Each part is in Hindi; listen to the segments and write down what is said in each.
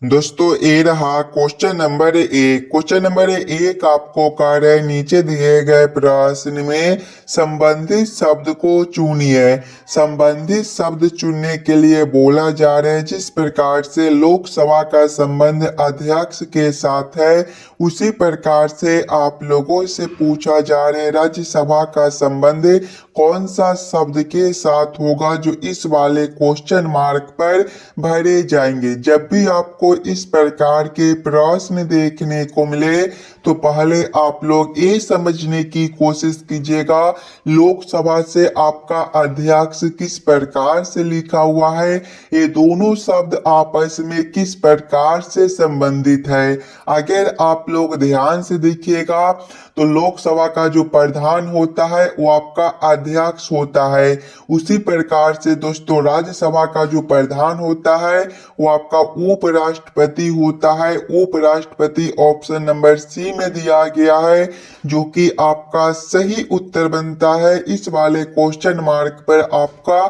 दोस्तों ये रहा क्वेश्चन नंबर एक। क्वेश्चन नंबर एक आपको कार्य है, नीचे दिए गए प्रश्न में संबंधित शब्द को चुनिए। संबंधित शब्द चुनने के लिए बोला जा रहा है जिस प्रकार से लोकसभा का संबंध अध्यक्ष के साथ है उसी प्रकार से आप लोगों से पूछा जा रहा है राज्यसभा का संबंध कौन सा शब्द के साथ होगा, जो इस वाले क्वेश्चन मार्क पर भरे जाएंगे। जब भी आपको इस प्रकार के प्रश्न देखने को मिले तो पहले आप लोग ये समझने की कोशिश कीजिएगा लोकसभा से आपका अध्यक्ष किस प्रकार से लिखा हुआ है, ये दोनों शब्द आपस में किस प्रकार से संबंधित है। अगर आप लोग ध्यान से देखिएगा तो लोकसभा का जो प्रधान होता है वो आपका अध्यक्ष होता है, उसी प्रकार से दोस्तों राज्यसभा का जो प्रधान होता है वो आपका उपराष्ट्रपति होता है। उपराष्ट्रपति ऑप्शन नंबर सी में दिया गया है, जो कि आपका सही उत्तर बनता है। इस वाले क्वेश्चन मार्क पर आपका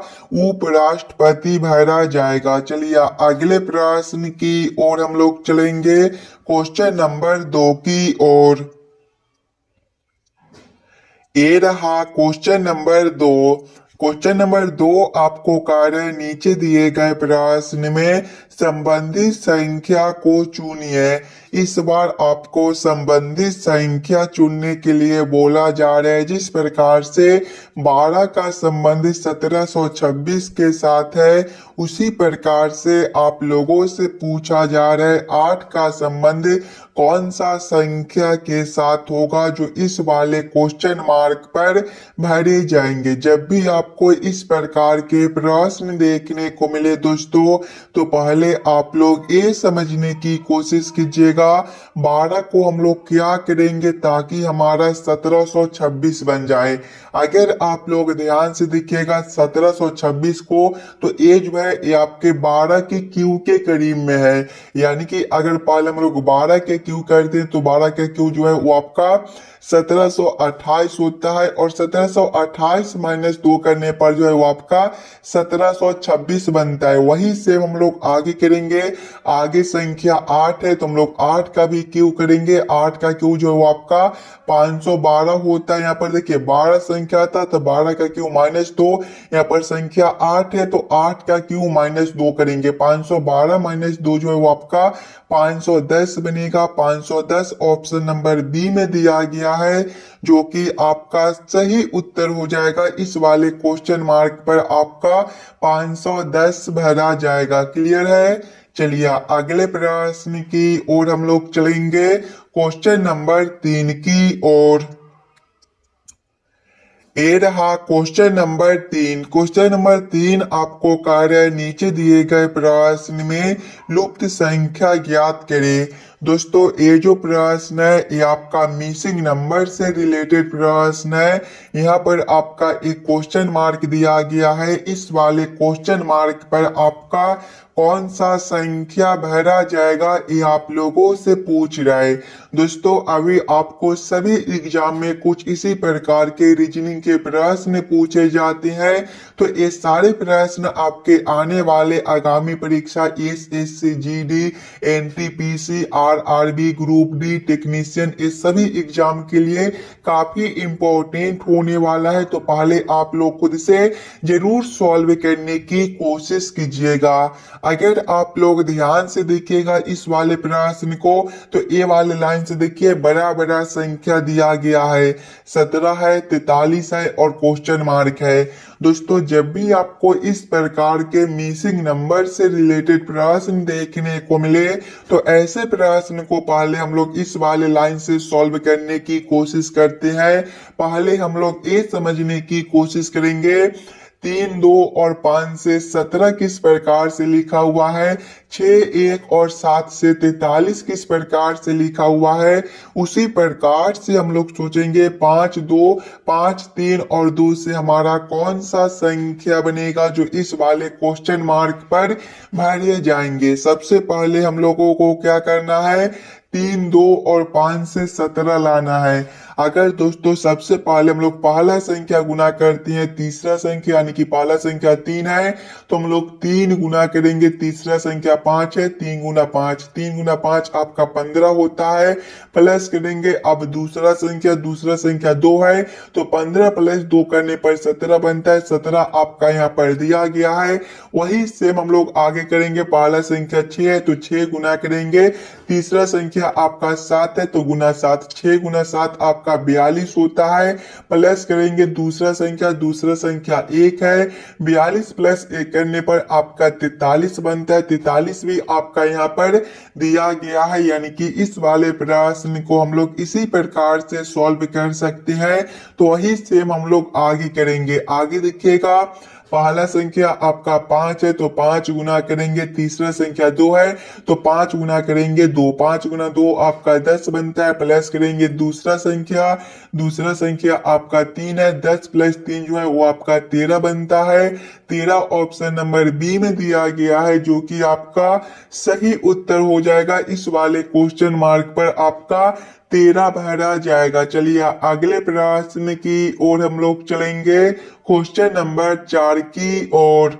उपराष्ट्रपति भरा जाएगा। चलिए अगले प्रश्न की ओर हम लोग चलेंगे, क्वेश्चन नंबर दो की ओर। ये रहा क्वेश्चन नंबर दो। क्वेश्चन नंबर दो आपको कार्य नीचे दिए गए प्रश्न में संबंधित संख्या को चुनिए। इस बार आपको संबंधित संख्या चुनने के लिए बोला जा रहा है जिस प्रकार से 12 का संबंध 1726 के साथ है उसी प्रकार से आप लोगों से पूछा जा रहा है 8 का संबंध कौन सा संख्या के साथ होगा, जो इस वाले क्वेश्चन मार्क पर भरे जाएंगे। जब भी आपको इस प्रकार के प्रश्न देखने को मिले दोस्तों तो पहले आप लोग ये समझने की कोशिश कीजिएगा 12 को हम लोग क्या करेंगे ताकि हमारा 1726 बन जाए। अगर आप लोग ध्यान से देखिएगा 1726 को तो ये जो है ये आपके 12 के क्यू के करीब में है, यानी कि अगर पहले हम लोग 12 के क्यू करते हैं तो 12 का क्यू जो है वो आपका 1728 होता है और 1728 माइनस 2 करने पर जो है वो आपका 1726 बनता है। वही से हम लोग आगे करेंगे, आगे संख्या 8 है तो हम लोग 8 का भी क्यू करेंगे। 8 का क्यू जो है वो आपका 512 होता है। यहाँ पर देखिए 12 संख्या था तो 12 का क्यू -2, यहाँ पर संख्या 8 है तो 8 का क्यू -2 करेंगे। 512 -2 जो है वो आपका 510 बनेगा। 510 ऑप्शन नंबर बी में दिया गया है, जो कि आपका सही उत्तर हो जाएगा। इस वाले क्वेश्चन मार्क पर आपका 510 भरा जाएगा। क्लियर है। चलिए अगले प्रश्न की ओर हम लोग चलेंगे, क्वेश्चन नंबर 3 की ओर। ए रहा क्वेश्चन नंबर 3। क्वेश्चन नंबर 3 आपको कार्य नीचे दिए गए प्रश्न में लुप्त संख्या ज्ञात करें। दोस्तों ये जो प्रश्न है ये आपका मिसिंग नंबर से रिलेटेड प्रश्न है। यहाँ पर आपका एक क्वेश्चन मार्क दिया गया है। इस वाले क्वेश्चन मार्क पर आपका कौन सा संख्या भरा जाएगा ये आप लोगों से पूछ रहा है। दोस्तों अभी आपको सभी एग्जाम में कुछ इसी प्रकार के रीजनिंग के प्रश्न पूछे जाते हैं, तो ये सारे प्रश्न आपके आने वाले आगामी परीक्षा SSC, GD, NTPC, RRB, group D, technician, ये सभी एग्जाम के लिए काफी इंपॉर्टेंट होने वाला है। तो पहले आप लोग खुद से जरूर सॉल्व करने की कोशिश कीजिएगा। अगर आप लोग ध्यान से देखिएगा इस वाले प्रश्न को तो ये वाले लाइन से देखिए बड़ा बड़ा संख्या दिया गया है, 17 है, 43 है और क्वेश्चन मार्क है। दोस्तों जब भी आपको इस प्रकार के मिसिंग नंबर से रिलेटेड प्रश्न देखने को मिले तो ऐसे प्रश्न को पहले हम लोग इस वाले लाइन से सॉल्व करने की कोशिश करते हैं। पहले हम लोग ये समझने की कोशिश करेंगे 3, 2 और 5 से 17 किस प्रकार से लिखा हुआ है, 6, 1 और 7 से 43 किस प्रकार से लिखा हुआ है। उसी प्रकार से हम लोग सोचेंगे 5, 2, 5, 3 और 2 से हमारा कौन सा संख्या बनेगा, जो इस वाले क्वेश्चन मार्क पर भरे जाएंगे। सबसे पहले हम लोगों को क्या करना है, 3, 2 और 5 से 17 लाना है। अगर दोस्तों सबसे पहले हम लोग पहला संख्या गुना करते हैं तीसरा संख्या, यानी कि पहला संख्या 3 है तो हम लोग 3 गुना करेंगे, तीसरा संख्या 5 है, 3 गुना 5, 3 गुना 5 आपका 15 होता है, प्लस करेंगे अब दूसरा संख्या 2 है तो 15 प्लस 2 करने पर 17 बनता है, 17 आपका यहाँ पर दिया गया है। वही सेम हम लोग आगे करेंगे, पहला संख्या 6 है तो 6 गुना करेंगे, तीसरा संख्या आपका 7 है तो गुना 7, 6 गुना 7 आपका 42 होता है, प्लस करेंगे दूसरा संख्या 1 है, 42 प्लस 1 करने पर आपका 43 बनता है, 43 भी आपका यहाँ पर दिया गया है। यानी कि इस वाले प्रश्न को हम लोग इसी प्रकार से सॉल्व कर सकते हैं। तो वही सेम हम लोग आगे करेंगे, आगे देखिएगा पहला संख्या आपका 5 है तो 5 गुना करेंगे, तीसरा संख्या 2 है तो 5 गुना करेंगे 2, 5 गुना 2 आपका 10 बनता है, प्लस करेंगे दूसरा संख्या आपका 3 है, 10 प्लस 3 जो है वो आपका 13 बनता है, 13 ऑप्शन नंबर बी में दिया गया है जो कि आपका सही उत्तर हो जाएगा। इस वाले क्वेश्चन मार्क पर आपका 13 भरा जाएगा। चलिए अगले प्रश्न की ओर हम लोग चलेंगे, क्वेश्चन नंबर 4 की ओर।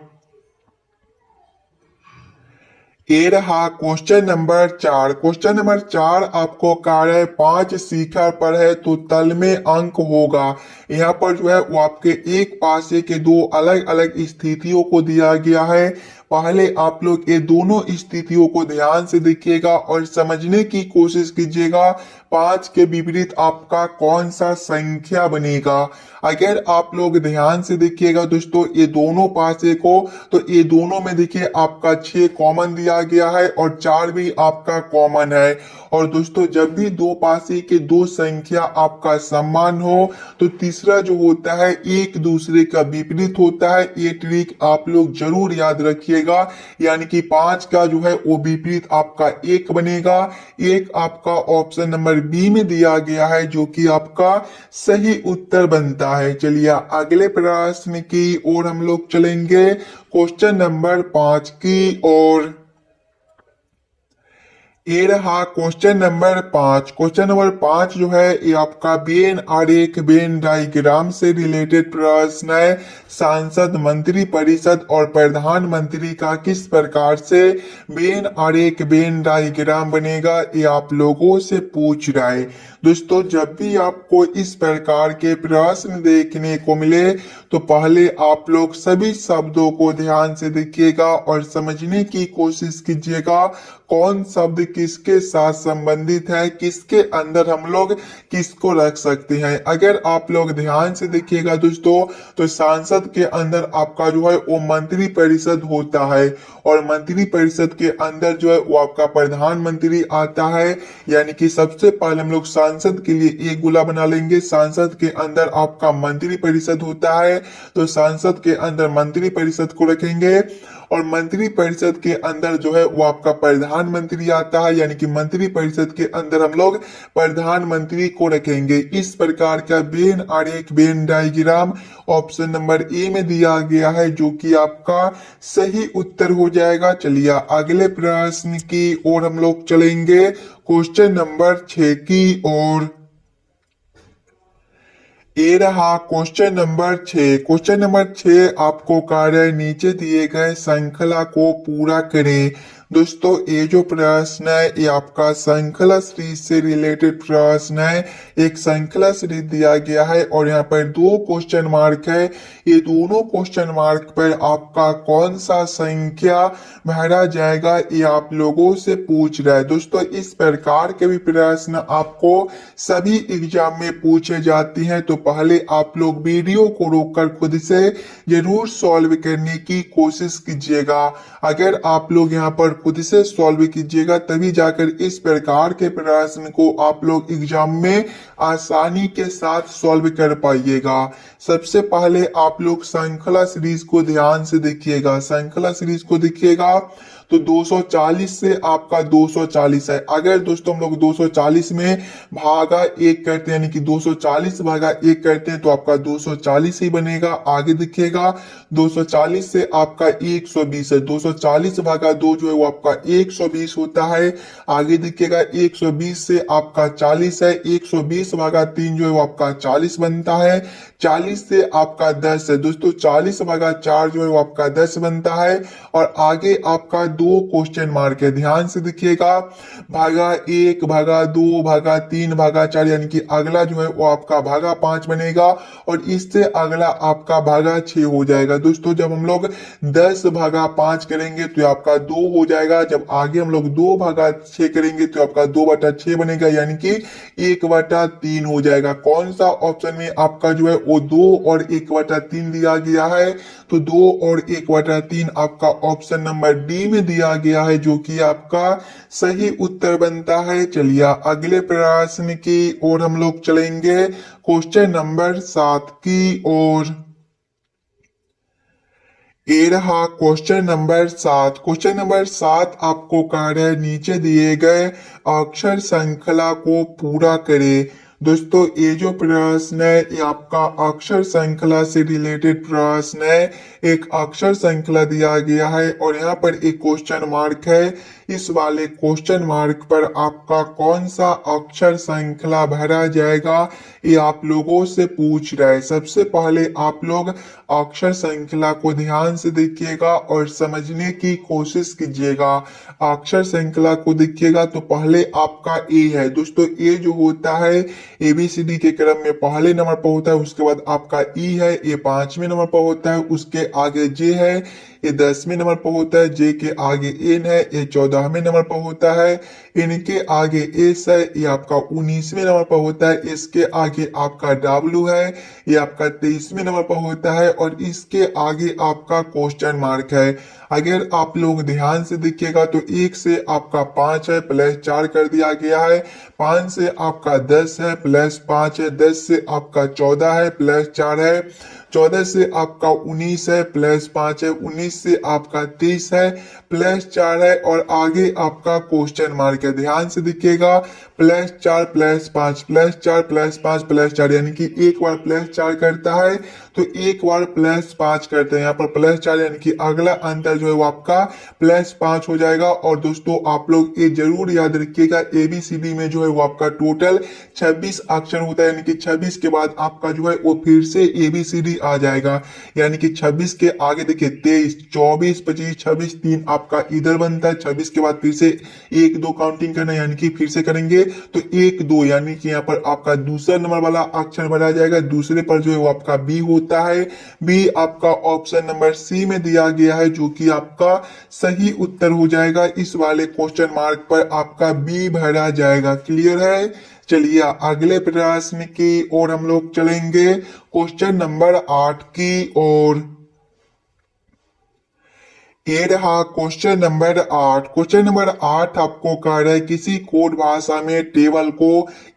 ये रहा क्वेश्चन नंबर 4। क्वेश्चन नंबर 4 आपको कार्य 5 शिखर पर है तो तल में अंक होगा। यहाँ पर जो है वो आपके एक पासे के दो अलग अलग स्थितियों को दिया गया है। पहले आप लोग ये दोनों स्थितियों को ध्यान से देखिएगा और समझने की कोशिश कीजिएगा 5 के विपरीत आपका कौन सा संख्या बनेगा। अगर आप लोग ध्यान से देखिएगा दोस्तों ये दोनों पासे को, तो ये दोनों में देखिए आपका 6 कॉमन दिया गया है और 4 भी आपका कॉमन है। और दोस्तों जब भी दो पासे के दो संख्या आपका समान हो तो तीसरा जो होता है एक दूसरे का विपरीत होता है। ये ट्रिक आप लोग जरूर याद रखिएगा। यानी कि 5 का जो है वो विपरीत आपका 1 बनेगा। एक आपका ऑप्शन नंबर बी में दिया गया है जो कि आपका सही उत्तर बनता है। चलिए अगले प्रश्न की ओर हम लोग चलेंगे, क्वेश्चन नंबर 5 की ओर। ये रहा क्वेश्चन नंबर 5। क्वेश्चन नंबर 5 जो है ये आपका वेन आरेख वेन डायग्राम से रिलेटेड प्रश्न है। सांसद, मंत्री परिषद और प्रधानमंत्री का किस प्रकार से वेन आरेख वेन डायग्राम बनेगा, ये आप लोगों से पूछ रहा है। दोस्तों जब भी आपको इस प्रकार के प्रश्न देखने को मिले तो पहले आप लोग सभी शब्दों को ध्यान से देखिएगा और समझने की कोशिश कीजिएगा कौन शब्द किसके साथ संबंधित है, किसके अंदर हम लोग किसको रख सकते हैं। अगर आप लोग ध्यान से देखिएगा दोस्तों तो सांसद के अंदर आपका जो है वो मंत्री परिषद होता है और मंत्री परिषद के अंदर जो है वो आपका प्रधानमंत्री आता है। यानी कि सबसे पहले हम लोग सांसद के लिए एक गोला बना लेंगे। सांसद के अंदर आपका मंत्री परिषद होता है तो सांसद के अंदर मंत्री परिषद को रखेंगे और मंत्री परिषद के अंदर जो है वो आपका प्रधानमंत्री आता है। यानी कि मंत्री परिषद के अंदर हम लोग प्रधानमंत्री को रखेंगे। इस प्रकार का वेन आरेख Venn diagram option number A में दिया गया है जो कि आपका सही उत्तर हो जाएगा। चलिए अगले प्रश्न की ओर हम लोग चलेंगे, क्वेश्चन नंबर 6 की ओर। ये रहा क्वेश्चन नंबर 6। क्वेश्चन नंबर 6 आपको कार्य नीचे दिए गए श्रृंखला को पूरा करें। दोस्तों ये जो प्रश्न है ये आपका श्रृंखला सीरीज से रिलेटेड प्रश्न है। एक श्रृंखला सीरीज दिया गया है और यहाँ पर 2 क्वेश्चन मार्क है। ये दोनों क्वेश्चन मार्क पर आपका कौन सा संख्या भरा जाएगा ये आप लोगों से पूछ रहा है। दोस्तों इस प्रकार के भी प्रश्न आपको सभी एग्जाम में पूछे जाते हैं तो पहले आप लोग वीडियो को रोककर खुद से जरूर सॉल्व करने की कोशिश कीजिएगा। अगर आप लोग यहाँ पर खुद से सॉल्व कीजिएगा तभी जाकर इस प्रकार के प्रश्न को आप लोग एग्जाम में आसानी के साथ सॉल्व कर पाइएगा। सबसे पहले आप लोग श्रृंखला सीरीज को ध्यान से देखिएगा। श्रृंखला सीरीज को देखिएगा तो 240 से आपका 240 है। अगर दोस्तों हम लोग 240 में भागा एक करते हैं, यानी कि 240 भागा एक करते हैं, तो आपका 240 ही बनेगा। आगे दिखेगा 240 से आपका 120 है, 240 भागा 2 जो है वो आपका 120 होता है। आगे दिखेगा 120 से आपका 40 है, 120 भागा 3 जो है वो आपका 40 बनता है। 40 से आपका 10 है दोस्तों, 40 भागा 4 जो है वो आपका 10 बनता है। और आगे आपका 2 क्वेश्चन मार्क है, ध्यान से देखिएगा। भागा 1 भागा 2 भागा 3 भागा 4, यानी कि अगला जो है वो आपका भागा 5 बनेगा, और इससे अगला आपका भागा 6 हो जाएगा। दोस्तों जब हम लोग 10 भागा 5 करेंगे तो आपका 2 हो जाएगा। जब आगे हम लोग 2 भागा 6 करेंगे तो आपका 2/6 बनेगा, यानी कि 1/3 हो जाएगा। कौन सा ऑप्शन में आपका जो है वो 2 और 1/3 दिया गया है? तो 2 और 1/3 आपका ऑप्शन नंबर डी में दिया गया है, जो कि आपका सही उत्तर बनता है। चलिए अगले प्रश्न की ओर हम लोग चलेंगे, क्वेश्चन नंबर 7 की ओर। ये रहा क्वेश्चन नंबर 7। क्वेश्चन नंबर 7 आपको कार्य नीचे दिए गए अक्षर श्रृंखला को पूरा करें। दोस्तों ये जो प्रश्न है ये आपका अक्षर श्रृंखला से रिलेटेड प्रश्न है। एक अक्षर श्रृंखला दिया गया है और यहाँ पर एक क्वेश्चन मार्क है। इस वाले क्वेश्चन मार्क पर आपका कौन सा अक्षर श्रृंखला भरा जाएगा ये आप लोगों से पूछ रहा है। सबसे पहले आप लोग अक्षर श्रृंखला को ध्यान से देखिएगा और समझने की कोशिश कीजिएगा। अक्षर श्रृंखला को देखिएगा तो पहले आपका ए है दोस्तों। ए जो होता है एबीसीडी के क्रम में पहले नंबर पर होता है, उसके बाद आपका ई है, ये 5वें नंबर पर होता है, उसके आगे जे है, ये 10वें नंबर पर होता है, जे के आगे एन है, ये 14वें नंबर पर होता है, इनके आगे एस है, ये आपका 19वें नंबर पर होता है, इसके आगे आपका डब्ल्यू है, ये आपका 23वें नंबर पर होता है, और इसके आगे आपका क्वेश्चन मार्क है। अगर आप लोग ध्यान से देखिएगा तो 1 से आपका 5 है, प्लस 4 कर दिया गया है, 5 से आपका 10 है, प्लस 5 है, 10 से आपका 14 है, प्लस 4 है, 14 से आपका 19 है, प्लस 5 है, 19 से आपका 30 है, प्लस 4 है, और आगे आपका क्वेश्चन मार्क है। ध्यान से देखिएगा, plus 4 plus 5 plus 4 plus 5 plus 4, यानी कि एक बार प्लस 4 करता है तो एक बार प्लस 5 करते हैं। यहाँ पर प्लस 4 यानी कि अगला अंतर जो है वो आपका प्लस 5 हो जाएगा। और दोस्तों आप लोग ये जरूर याद रखिएगा, एबीसीडी में जो है वो आपका टोटल 26 अक्षर होता है, यानी कि 26 के बाद आपका जो है वो फिर से एबीसीडी आ जाएगा। यानी कि 26 के आगे देखिए 23 24 25 26 3 आपका इधर बनता है, 26 के बाद फिर से 1 2 काउंटिंग करना, यानी कि फिर से करेंगे तो 1 2, यानी कि यहाँ पर आपका दूसरा नंबर वाला अक्षर भरा जाएगा। दूसरे पर जो है वो आपका बी होता है। बी आपका ऑप्शन नंबर सी में दिया गया है, जो कि आपका सही उत्तर हो जाएगा। इस वाले क्वेश्चन मार्क पर आपका बी भरा जाएगा। क्लियर है? चलिए अगले प्रश्न की ओर हम लोग चलेंगे, क्वेश्चन नंबर 8 की ओर। ये रहा क्वेश्चन नंबर 8। क्वेश्चन नंबर 8 आपको कह रहा है किसी कोड भाषा में टेबल को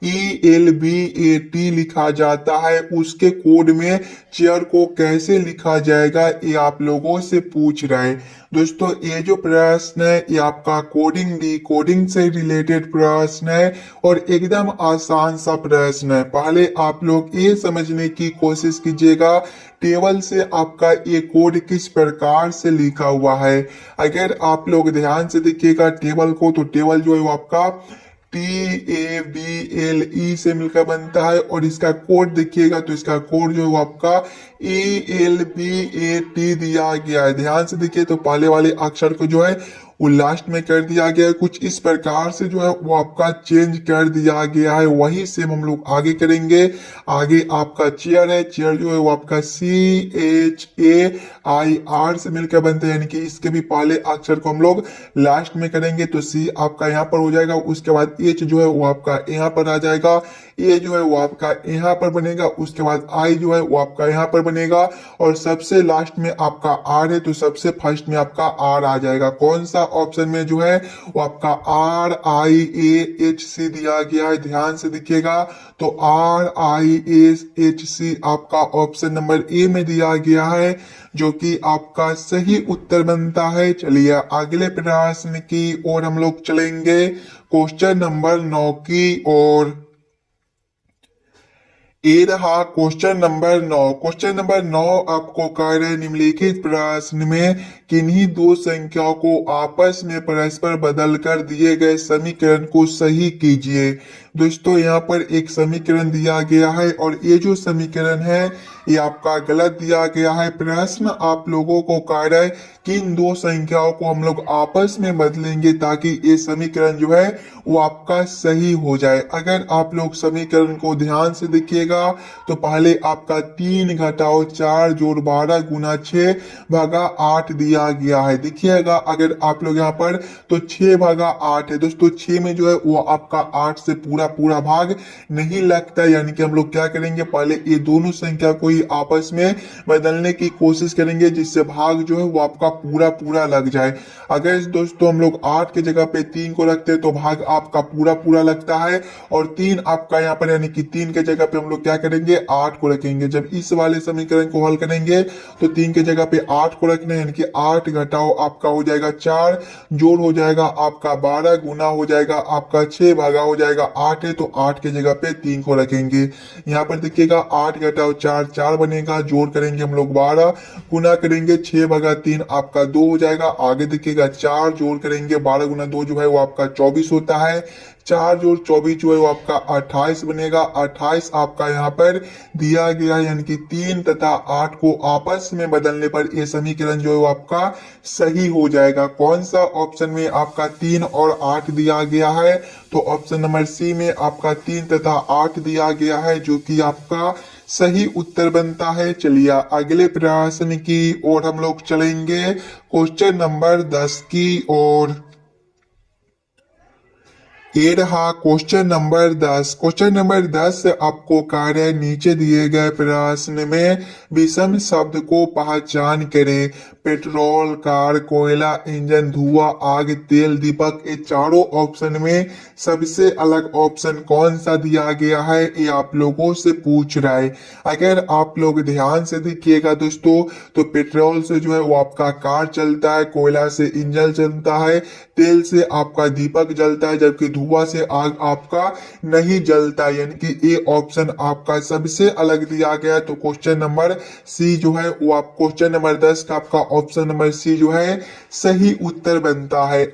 ELBAT लिखा जाता है, उसके कोड में चेयर को कैसे लिखा जाएगा ये आप लोगों से पूछ रहा है। दोस्तों ये जो प्रश्न है ये आपका कोडिंग डी कोडिंग से रिलेटेड प्रश्न है और एकदम आसान सा प्रश्न है। पहले आप लोग ये समझने की कोशिश कीजिएगा टेबल से आपका ये कोड किस प्रकार से लिखा हुआ है। अगर आप लोग ध्यान से देखिएगा टेबल को, तो टेबल जो है वो आपका TABLE से मिलकर बनता है, और इसका कोड देखिएगा तो इसका कोड जो है वो आपका ELBAT दिया गया है। ध्यान से देखिए तो पहले वाले अक्षर को जो है वो लास्ट में कर दिया गया है, कुछ इस प्रकार से जो है वो आपका चेंज कर दिया गया है। वही सेम हम लोग आगे करेंगे। आगे आपका चेयर है, चेयर जो है वो आपका CHAIR से मिलकर बनता है, यानी कि इसके भी पहले अक्षर को हम लोग लास्ट में करेंगे तो C आपका यहाँ पर हो जाएगा, उसके बाद H जो है वो आपका यहाँ पर आ जाएगा, ए जो है वो आपका यहाँ पर बनेगा, उसके बाद आई जो है वो आपका यहाँ पर बनेगा, और सबसे लास्ट में आपका आर है तो सबसे फर्स्ट में आपका आर आ जाएगा। कौन सा ऑप्शन में जो है वो आपका are I A H C दिया गया है, ध्यान से देखिएगा। तो आर आई एच सी आपका ऑप्शन नंबर ए में दिया गया है, जो कि आपका सही उत्तर बनता है। चलिए अगले प्रश्न की ओर हम लोग चलेंगे, क्वेश्चन नंबर 9 की ओर। ये रहा क्वेश्चन नंबर 9। क्वेश्चन नंबर 9 आपको कह रहे निम्नलिखित प्रश्न में किन्हीं दो संख्याओं को आपस में परस्पर बदलकर दिए गए समीकरण को सही कीजिए। दोस्तों यहाँ पर एक समीकरण दिया गया है और ये जो समीकरण है ये आपका गलत दिया गया है। प्रश्न आप लोगों को कह रहा है कि इन दो संख्याओं को हम लोग आपस में बदलेंगे ताकि ये समीकरण जो है वो आपका सही हो जाए। अगर आप लोग समीकरण को ध्यान से देखिएगा तो पहले आपका 3 घटाओ 4 जोड़ 12 गुना 6 भागा 8 दिया गया है। देखिएगा अगर आप लोग यहाँ पर तो 6 भागा 8 है दोस्तों, 6 में जो है वो आपका 8 से पूरा पूरा भाग नहीं लगता, यानी कि हम लोग क्या करेंगे, पहले ये दोनों संख्या को ही आपस में बदलने की कोशिश करेंगे जिससे भाग जो है वो आपका पूरा पूरा लग जाए। अगर दोस्तों हम लोग 8 की जगह पे 3 को रखते हैं तो भाग आपका पूरा पूरा लगता है, और 3 आपका यहाँ पर यानी कि 3 के जगह पे हम लोग क्या करेंगे 8 को रखेंगे। जब इस वाले समीकरण को हल करेंगे तो 3 के जगह पे 8 को रखना है, यानी कि 8 घटाओ आपका हो जाएगा 4, जोड़ हो जाएगा आपका 12, गुना हो जाएगा आपका 6, भागा हो जाएगा 8 है तो 8 के जगह पे 3 को रखेंगे। यहाँ पर देखिएगा 8 घटाओ 4 4 बनेगा, जोड़ करेंगे हम लोग 12, गुना करेंगे 6 भागा 3 आपका 2 हो जाएगा। आगे देखिएगा 4 जोड़ करेंगे 12 गुना 2 जो है वो आपका 24 होता है। 4 जोड़ 24 जो है वो आपका 28 बनेगा। 28 आपका यहाँ पर दिया गया है, यानी कि 3 तथा 8 को आपस में बदलने पर यह समीकरण जो है वो आपका सही हो जाएगा। कौन सा ऑप्शन में आपका 3 और 8 दिया गया है, तो ऑप्शन नंबर सी में आपका 3 तथा 8 दिया गया है, जो कि आपका सही उत्तर बनता है। चलिए अगले प्रश्न की ओर हम लोग चलेंगे, क्वेश्चन नंबर 10 की ओर। ये रहा क्वेश्चन नंबर 10। क्वेश्चन नंबर 10 आपको कार्य नीचे दिए गए प्रश्न में विषम शब्द को पहचान करें। पेट्रोल, कार, कोयला, इंजन, धुआं, आग, तेल, दीपक, ये चारों ऑप्शन में सबसे अलग ऑप्शन कौन सा दिया गया है, ये आप लोगों से पूछ रहा है। अगर आप लोग ध्यान से देखिएगा दोस्तों तो पेट्रोल से जो है वो आपका कार चलता है, कोयला से इंजन चलता है, तेल से आपका दीपक जलता है, जबकि धुआं से आग आपका नहीं जलता, यानी कि ये ऑप्शन आपका सबसे अलग दिया गया। तो क्वेश्चन नंबर सी जो है वो आप क्वेश्चन नंबर 10 का आपका ऑप्शन नंबर सी जो है सही उत्तर बनता है।